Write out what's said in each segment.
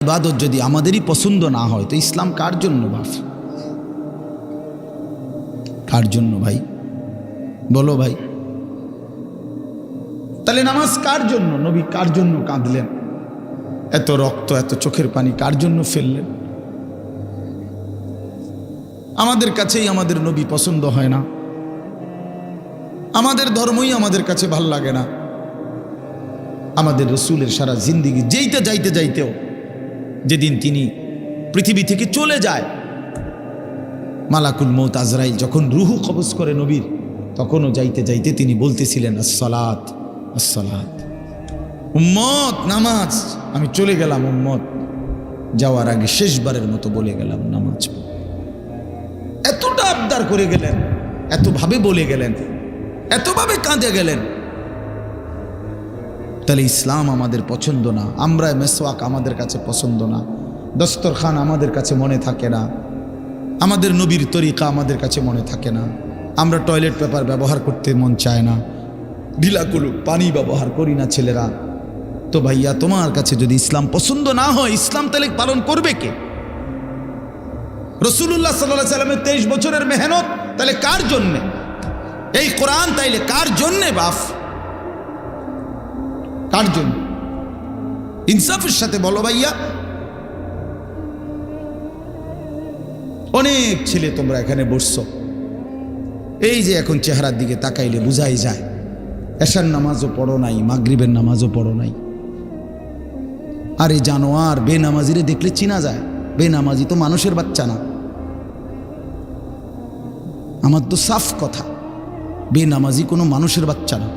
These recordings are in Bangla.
ইবাদত যদি আমাদেরই পছন্দ না হয় তো ইসলাম কার জন্য বাপ? কার জন্য ভাই? বলো ভাই। তাহলে নামাজ কার জন্য? নবী কার জন্য কাঁদলেন? এত রক্ত, এত চোখের পানি কার জন্য ফেললেন? আমাদের কাছেই আমাদের নবী পছন্দ হয় না, আমাদের ধর্মই আমাদের কাছে ভাল লাগে না। আমাদের রসুলের সারা জিন্দিগি যেইতে যাইতে যাইতেও যেদিন তিনি পৃথিবী থেকে চলে যায়, মালাকুল মৌত আজরাইল যখন রুহু কবজ করে নবীর, তখনও যাইতে যাইতে তিনি বলতেছিলেন আসসালাত আসসালাত, উম্মত নামাজ। আমি চলে গেলাম উম্মত, যাওয়ার আগে শেষবারের মতো বলে গেলাম নামাজ। এতটা আবদার করে গেলেন, এতভাবে বলে গেলেন, এতভাবে কাঁদে গেলেন। তাহলে ইসলাম আমাদের পছন্দ না, আমরা মেসওয়াক আমাদের কাছে পছন্দ না, দস্তরখান আমাদের কাছে মনে থাকে না, আমাদের নবীর তরিকা আমাদের কাছে মনে থাকে না, আমরা টয়লেট পেপার ব্যবহার করতে মন চায় না, ঢিলাকুলু পানি ব্যবহার করি না ছেলেরা। তো ভাইয়া, তোমার কাছে যদি ইসলাম পছন্দ না হয়, ইসলাম তাহলে পালন করবে কে? রাসূলুল্লাহ সাল্লাল্লাহু আলাইহি ওয়াসাল্লামের 23 বছরের মেহনত তাহলে কার জন্যে? এই কোরআন তাইলে কার জন্যে বাপ? কার জন্য? ইনসাফের সাথে বলো ভাইয়া। অনেক ছেলে তোমরা এখানে বসছো, এই যে এখন চেহারার দিকে তাকাইলে বুঝাই যায় এশার নামাজও পড়ো নাই, মাগরিবের নামাজও পড়ো নাই। আরে জানোয়ার, বেনামাজিরে দেখলে চিনা যায়। বেনামাজি তো মানুষের বাচ্চা না। আমার তো সাফ কথা, বেনামাজি কোনো মানুষের বাচ্চা না।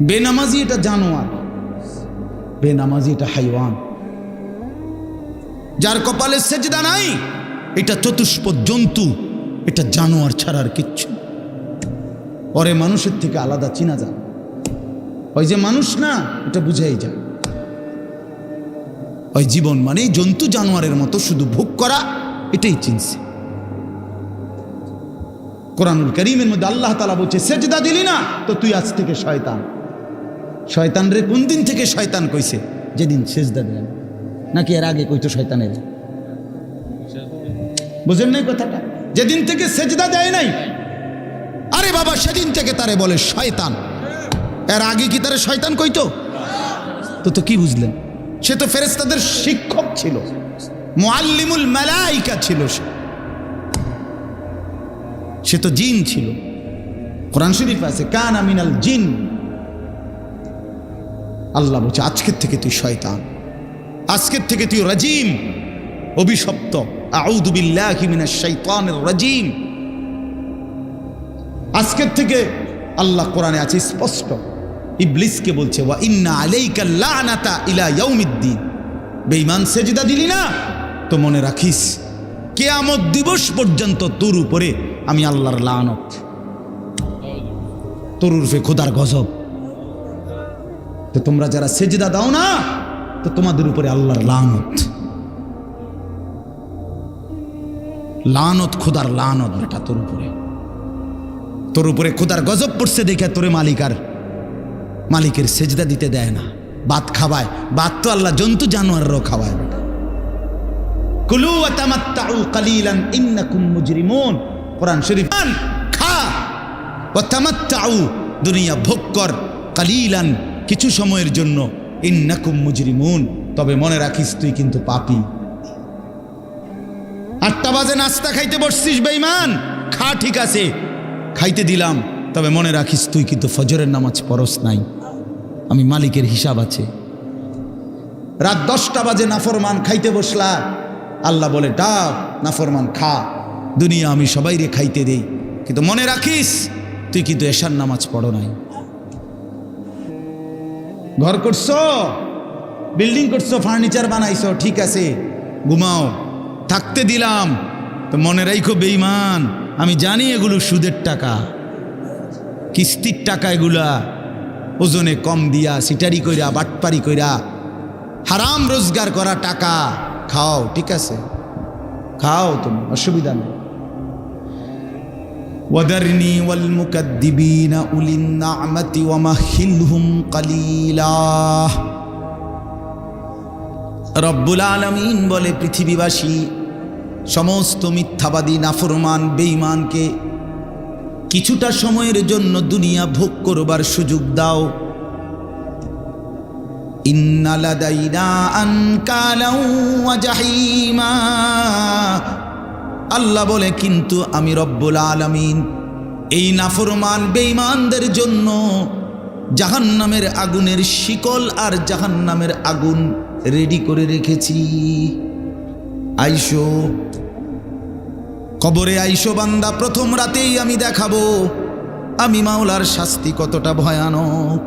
বেনামাজি এটা জানোয়ার, বেনামাজি এটা হাইওয়ান। যার কপালে সেজদা নাই এটা চতুষ্পদ জন্তু, এটা জানোয়ার ছাড়ার কিচ্ছু। ওরে মানুষের থেকে আলাদা চিনা যায়। ওই যে মানুষ না, এটা বুঝাই যায়। ওই জীবন মানে জন্তু জানোয়ারের মতো শুধু ভোগ করা, এটাই চিনছে। কোরআনুল কারীমের মধ্যে আল্লাহ তাআলা বলছে, সেজদা দিলি না তো তুই আজ থেকে শয়তান। শয়তান রে কোন দিন থেকে শয়তান কইছে? যেদিন সেজদা দিলেন। নাকি এর আগে কইতো শয়তানের? বুঝেন নাই কথাটা? যেদিন থেকে সেজদা দেয় নাই, আরে বাবা সেদিন থেকে তারে বলে শয়তান। এর আগে কি তারে শয়তান কইতো? তো কি বুঝলেন? সে তো ফেরেশতাদের শিক্ষক ছিল, মুআল্লিমুল মালাইকা ছিল, সে তো জিন ছিল। কোরআন শরীফ আছে কানা মিনাল জিন। আল্লাহ বলছে আজকের থেকে তুই শয়তান, আজকের থেকে তুই রাজিম, অভিশপ্ত। আউযু বিল্লাহি মিনাশ শাইতানির রাজিম। আজকের থেকে আল্লাহ কোরআনে আছে স্পষ্ট, ইবলিসকে বলছে ওয়া ইন্না আলাইকা লানাতা ইলা ইয়াউমিদ্দিন। বেঈমান, সেজদা দিলি না তো মনে রাখিস কিয়ামত দিবস পর্যন্ত তোর উপরে আমি আল্লাহর লানত, তোর উর্ফে খোদার গজব। তো তোমরা যারা সেজদা দাও না, তো তোমাদের উপরে আল্লাহর লানত, লানত, খোদার লানত বেটা তোর উপরে। তোর উপরে খোদার গজব পড়ছে দেখে তোরে মালিকের সেজদা দিতে দেয় না, ভাত খাওয়ায়। ভাত তো আল্লাহ জন্তু জানোয়ারও খাওয়ায়। কুলু ওয়া তামাত্তাউ কালিলান ইন্নাকুম মুজরিমুন। কোরআন শরীফ, খা ওয়া তামাত্তাউ, দুনিয়া ভোগ কর, কালিলান, কিছু সময়ের জন্য, ইন্নাকুম মুজরিমুন, তবে মনে রাখিস তুই কিন্তু পাপী। 8টা বাজে নাস্তা খাইতে বসছিস বেঈমান, খা, ঠিক আছে খাইতে দিলাম, তবে মনে রাখিস তুই কিন্তু ফজরের নামাজ পড়স নাই, আমি মালিকের হিসাব আছে। রাত 10টা বাজে নাফরমান খাইতে বসলা, আল্লাহ বলে ডাক নাফরমান খা, দুনিয়া আমি সবাই রে খাইতে দেই, কিন্তু মনে রাখিস তুই কিন্তু এশার নামাজ পড়ো নাই। ঘর করছো, বিল্ডিং করছো, ফার্নিচার বানাইছো, ঠিক আছে ঘুমাও, থাকতে দিলাম, তো মনে রাখো বেঈমান, আমি জানি এগুলো সুদের টাকা, কিস্তির টাকা, এগুলা ওজনে কম দিয়া, সিটারি কইরা, বাটপারি কইরা, হারাম রোজগার করা টাকা। খাও, ঠিক আছে খাও, তুমি অসুবিধা নেই। ওয়াদারনি ওয়াল মুকাদ্দিবিনা উলিন না'মাতি ওয়া মাহিলহুম কালিলা। রব্বুল আলামিন বলে, পৃথিবীবাসী সমস্ত মিথ্যাবাদী নাফরমান বেঈমানকে কিছুটা সময়ের জন্য দুনিয়া ভোগ করবার সুযোগ দাও। ইন্না লাদাইনা আনকালাও ওয়া জাহিমা, আল্লাহ বলে কিন্তু আমি রব্বুল আলামিন এই নাফরমান বেঈমানদের জন্য জাহান্নামের আগুনের শিকল আর জাহান্নামের আগুন রেডি করে রেখেছি। আইসো কবরে, আইসো বান্দা, প্রথম রাতেই আমি দেখাবো আমি মাওলার শাস্তি কতটা ভয়ানক।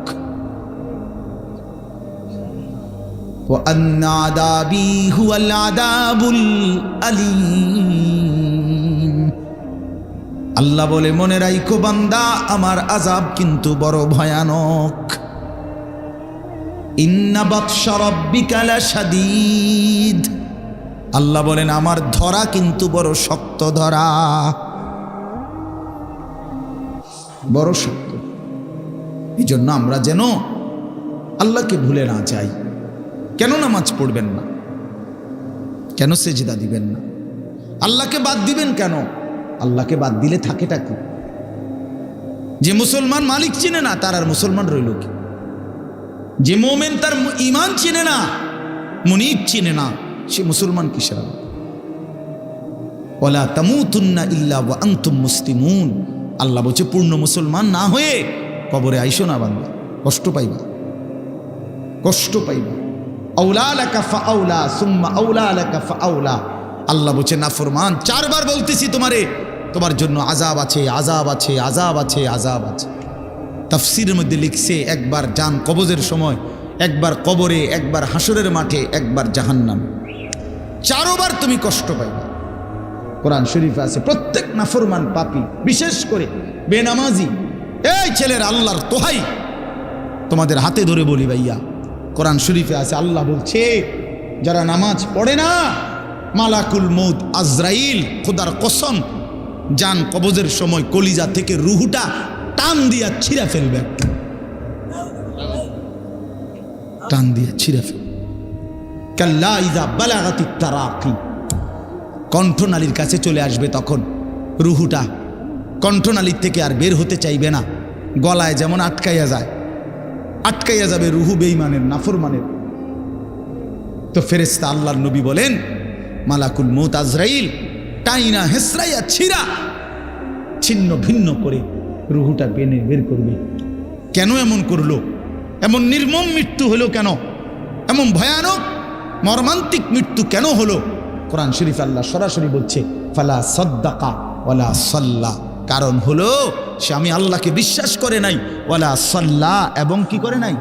ওয়া আন্না আযাবি হুয়াল আযাবুল আলীম, আল্লাহ বলে মনে রাখো বান্দা, আমার আযাব কিন্তু বড় ভয়ানক। ইন্না বাতশা রাব্বিকা লাশাদীদ, আল্লাহ বলেন আমার ধরা কিন্তু বড় শক্ত ধরা, বড় শক্ত। এই জন্য আমরা যেন আল্লাহকে ভুলে না যাই। কেন নামাজ পড়বেন না? কেন সেজদা দিবেন না? আল্লাহকে বাদ দিবেন কেন? আল্লাহকে বাদ দিলে থাকেটা কি? যে মুসলমান মালিক চিনে না তার আর মুসলমান রইল কি? যে মোমেন তার ঈমান চিনে না, মুনিব চিনে না, সে মুসলমান কিসের? ওয়ালা তামুতুন্না ইল্লা ওয়া আনতুম মুসলিমুন, আল্লাহ বলছে পূর্ণ মুসলমান না হয়ে কবরে আইসো না বান্দা, কষ্ট পাইবা, কষ্ট পাইবা। আউলা লাকা ফাআউলা সুম্মা আউলা লাকা ফাআউলা, আল্লাহ বলছে নাফরমান, চারবার বলতেছি তোমারে, তোমার জন্য আযাব আছে, আযাব আছে, আযাব আছে, আযাব আছে। তাফসীরের মধ্যে লিখছে একবার জান কবজের সময়, একবার কবরে, একবার হাসরের মাঠে, একবার জাহান্নাম, চারবার তুমি কষ্ট পাইবে। কোরআন শরীফে আছে প্রত্যেক নাফরমান পাপী, বিশেষ করে বেনামাজি, এই ছেলের আল্লাহর তোহাই তোমাদের হাতে ধরে বলি ভাইয়া, কোরআন শরীফে আছে আল্লাহ বলছে যারা নামাজ পড়ে না, মালাকুল মউত আজরাইল খোদার কসম জান কবজের সময় কলিজা থেকে রুহুটা টান দিয়া ছিঁড়া ফেলবে, টান দিয়া ছিঁড়া ফেলবে। কাল্লা ইযা বালাগাতিত তারাকি, কণ্ঠনালীর কাছে চলে আসবে, তখন রুহুটা কণ্ঠনালীর থেকে আর বের হতে চাইবে না, গলায় যেমন আটকাইয়া যায়, আটকাইয়া যাবে রুহু বেঈমানের নাফরমানের। তো ফেরেশতা আল্লাহর নবী বলেন মালাকুল মউত আজরাইল টাইনা হেসরাইয়া ছিঁড়া ছিন্ন ভিন্ন করে রুহুটা বের করবে। কেন এমন করলো? এমন নির্মম মৃত্যু হলো কেন? এমন ভয়ানক মর্মান্তিক মৃত্যু কেন হলো? কোরআন শরীফ আল্লাহ সরাসরি বলছে ফালা সাদ্দাকা ওয়ালা সাল্লা, কারণ হলো সে আমি আল্লাহকে বিশ্বাস করে নাই, ওয়ালা সাল্লা, এবং কি করে নাই,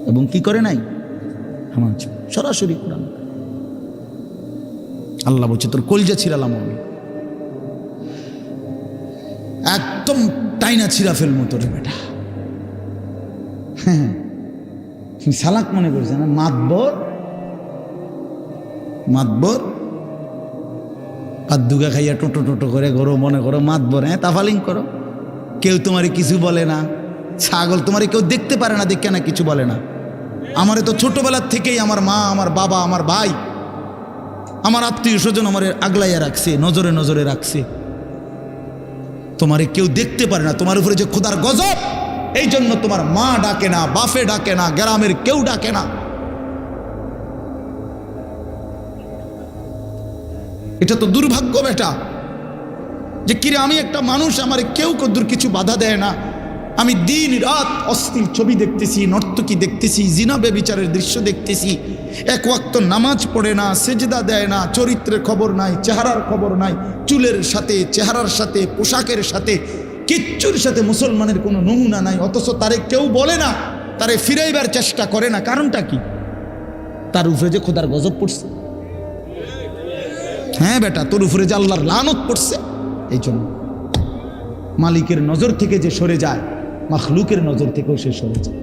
এবং কি করে নাই, সরাসরি কোরআন আল্লাহ বলছে তোর কলজা ছিড়ালাম আমি, একদম টাইনা ছিঁড়া ফেলবো তোরে বেটা। হ্যাঁ, তুমি সালাক মনে করছে না, মাতবর, মাতবর পাদ্দুগা খাইয়া টোটো টোটো করে ঘরো মনে করো মাতবর, হ্যাঁ তাফালিং করো, কেউ তোমারে কিছু বলে না, ছাগল তোমারে কেউ দেখতে পারে না, দেখে না কিছু বলে না। আমারে তো ছোটবেলার থেকেই আমার মা, আমার বাবা, আমার ভাই, আমার আত্মীয় স্বজন আমারে আগলাইয়া রাখছে, নজরে নজরে রাখছে। তোমারে কেউ দেখতে পারে না, তোমার উপরে যে খোদার গজব, এই জন্য তোমার মা ডাকে না, বাপে ডাকে না, গ্রামের কেউ ডাকে না। এটা তো দুর্ভাগ্য বেটা, যে কিরে আমি একটা মানুষ, আমার কেউ কদ্দুর কিছু বাধা দেয় না, আমি দিন রাত অশ্লীল ছবি দেখতেছি, নর্তকী দেখতেছি, জিনা ব্যভিচারের দৃশ্য দেখতেছি, এক ওয়াক্ত নামাজ পড়ে না, সেজদা দেয় না, চরিত্রের খবর নাই, চেহারার খবর নাই, চুলের সাথে, চেহারার সাথে, পোশাকের সাথে, কিচ্ছুর সাথে মুসলমানের কোনো নমুনা নাই, অথচ তারে কেউ বলে না, তারে ফিরাইবার চেষ্টা করে না। কারণটা কি? তার উপরে যে খোদার গজব পড়ছে। হ্যাঁ বেটা, তোর উপরে যে আল্লাহর লানত পড়ছে, এই জন্য মালিকের নজর থেকে যে সরে যায়, মাখলুকের নজর থেকেও সে সরে যায়।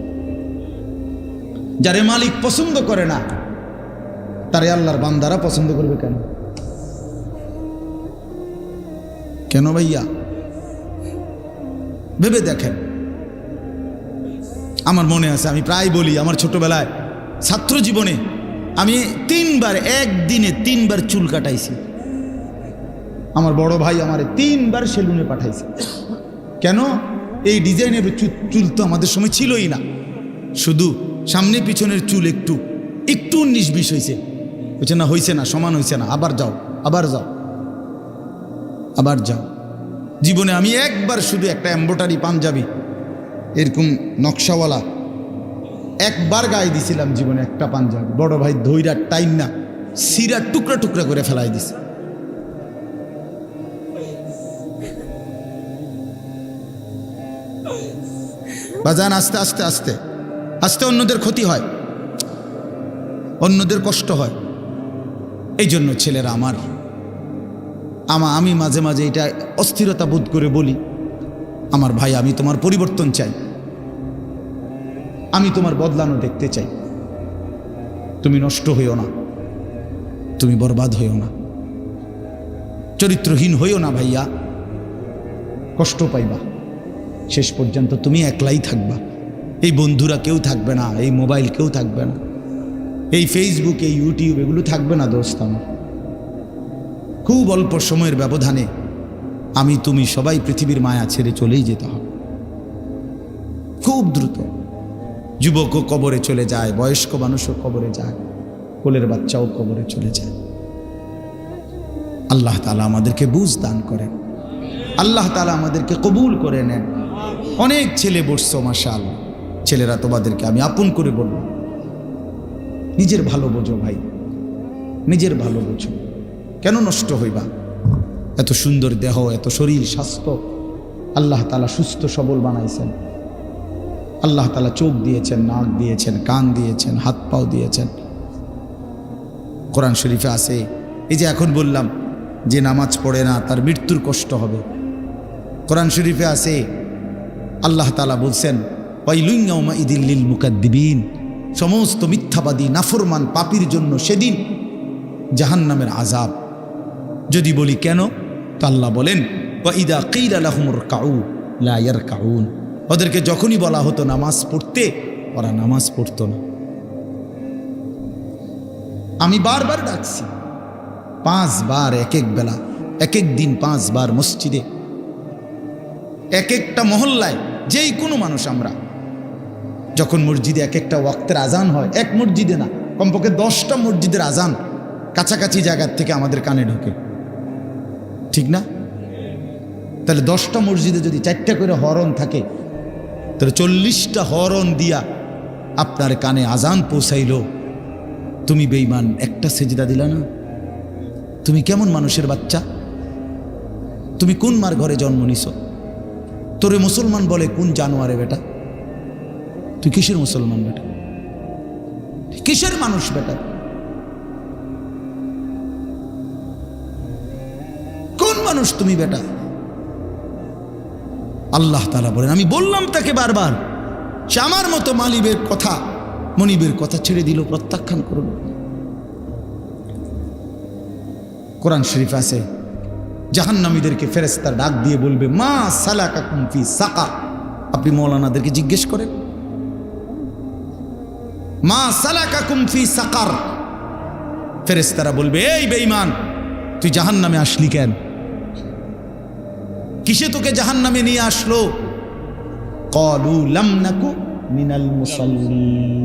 যারে মালিক পছন্দ করে না, তারে আল্লাহর বান্দারা পছন্দ করবে কেন? কেন ভাইয়া? ভেবে দেখেন, আমার মনে আছে, আমি প্রায় বলি আমার ছোটবেলায় ছাত্র জীবনে আমি 3 বার একদিনে 3 বার চুল কাটাইছি। আমার বড় ভাই আমারে 3 বার সেলুনে পাঠাইছে। কেন? এই ডিজাইনের চুল তো আমাদের সময় ছিলই না, শুধু সামনে পিছনের চুল একটু 19-20 হয়েছে। বলছে না, হয়েছে না, সমান হয়েছে না, আবার যাও, আবার যাও, আবার যাও। জীবনে আমি একবার শুধু একটা এমব্রয়ডারি পাঞ্জাবি এরকম নকশাওয়ালা একবার গায়ে দিছিলাম জীবনে, একটা পাঞ্জাবি। বড় ভাই ধৈরা টাইম না সিরা টুকরা টুকরা করে ফেলাই দিছে। বাজান আস্তে আস্তে আস্তে আস্তে অন্যদের ক্ষতি হয়, অন্যদের কষ্ট হয়। এই জন্য ছেলেরা আমি মাঝে মাঝে এটা অস্থিরতা বোধ করে বলি, আমার ভাই আমি তোমার পরিবর্তন চাই, আমি তোমার বদলানো দেখতে চাই। তুমি নষ্ট হইও না, তুমি বরবাদ হইও না, চরিত্রহীন হইও না ভাইয়া, কষ্ট পাইবা। শেষ পর্যন্ত তুমি একলাই থাকবা, এই বন্ধুরা কেউ থাকবে না, এই মোবাইল কেউ থাকবে না, এই ফেসবুক এই ইউটিউব এগুলো থাকবে না। দোস্ত আমার, খুব অল্প সময়ের ব্যবধানে আমি তুমি সবাই পৃথিবীর মায়া ছেড়ে চলেই যেতে হবে, খুব দ্রুত। যুবকও কবরে চলে যায়, বয়স্ক মানুষও কবরে যায়, কোলের বাচ্চাও কবরে চলে যায়। আল্লাহ তাআলা আমাদেরকে বুঝ দান করেন, আল্লাহ তাআলা আমাদেরকে কবুল করে নেন। অনেক ছেলে বসছো মাশাআল্লাহ, ছেলেরা তোমাদেরকে আমি আপন করে বলব, নিজের ভালো বোঝো ভাই, নিজের ভালো বোঝো। কেন নষ্ট হইবা? এত সুন্দর দেহ, এত শরীর স্বাস্থ্য আল্লাহ তাআলা সুস্থ সবল বানাইছেন। আল্লাহ তাআলা চোখ দিয়েছেন, নাক দিয়েছেন, কান দিয়েছেন, হাত পাও দিয়েছেন। কোরআন শরীফে আছে, এই যে এখন বললাম যে নামাজ পড়ে না তার মৃত্যুর কষ্ট হবে। কোরআন শরীফে আছে আল্লাহ তাআলা বলছেন ওয়াইলুন ইয়াউমাইযিল লিল মুকাদ্দিবিন, সমস্ত মিথ্যাবাদী নাফরমান পাপীর জন্য সেদিন জাহান্নামের আযাব। যদি বলি কেন, তো আল্লাহ বলেন ওয়াইদা কিলা লাহুমুর কাউ লা ইয়ারকাউন, ওদেরকে যখনই বলা হতো নামাজ পড়তে, ওরা নামাজ পড়তো না। আমি বারবার ডাকছি, 5 বার এক এক বেলা, এক এক দিন 5 বার মসজিদে, এক একটা মহল্লায় যেই কোনো মানুষ আমরা যখন মসজিদে এক একটা ওয়াক্তের আজান হয়, এক মসজিদে না, কমপক্ষে 10টা মসজিদের আজান কাছাকাছি জায়গার থেকে আমাদের কানে ঢোকে, ঠিক না? তাহলে 10টা মসজিদে যদি 4টা করে হরন থাকে, তাহলে 40টা হরন দিয়া আপনার কানে আজান পৌঁছাইল। তুমি বেঈমান, একটা সেজদা দিলা না। তুমি কেমন মানুষের বাচ্চা? তুমি কোন মার ঘরে জন্ম নিছ? তোরে মুসলমান বলে কোন জানোয়ারে বেটা? তুই কিসের মুসলমান বেটা? কিসের মানুষ বেটা? কোন মানুষ তুমি বেটা? আল্লাহ তাআলা বলেন, আমি বললাম তাকে বারবার, সে আমার মতো মালিবের কথা মনিবের কথা ছেড়ে দিল, প্রত্যাখ্যান করল। কোরআন শরীফ আছে জাহান্নামীদেরকে ফেরেশতা ডাক দিয়ে বলবে মা সালাকাকুম ফি সাকার। আপনি মৌলানাদেরকে জিজ্ঞেস করেন মা সালাকাকুম ফি সাকার, ফেরেশতারা বলবে এই বেঈমান তুই জাহান্নামে আসলি কেন? কিসে তোকে জাহান্নামে নিয়ে আসলো? ক্বালু লাম নাকু মিনাল মুসাল্লিন।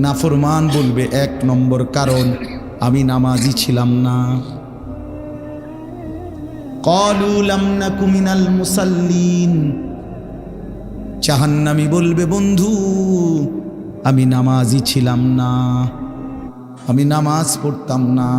নাফরমান বলবে 1 নম্বর কারণ আমি নামাজি ছিলাম না। ক্বালু লাম নাকু মিনাল মুসাল্লিন। জাহান্নামী বলবে বন্ধু আমি নামাজি ছিলাম না, আমি নামাজ পড়তাম না।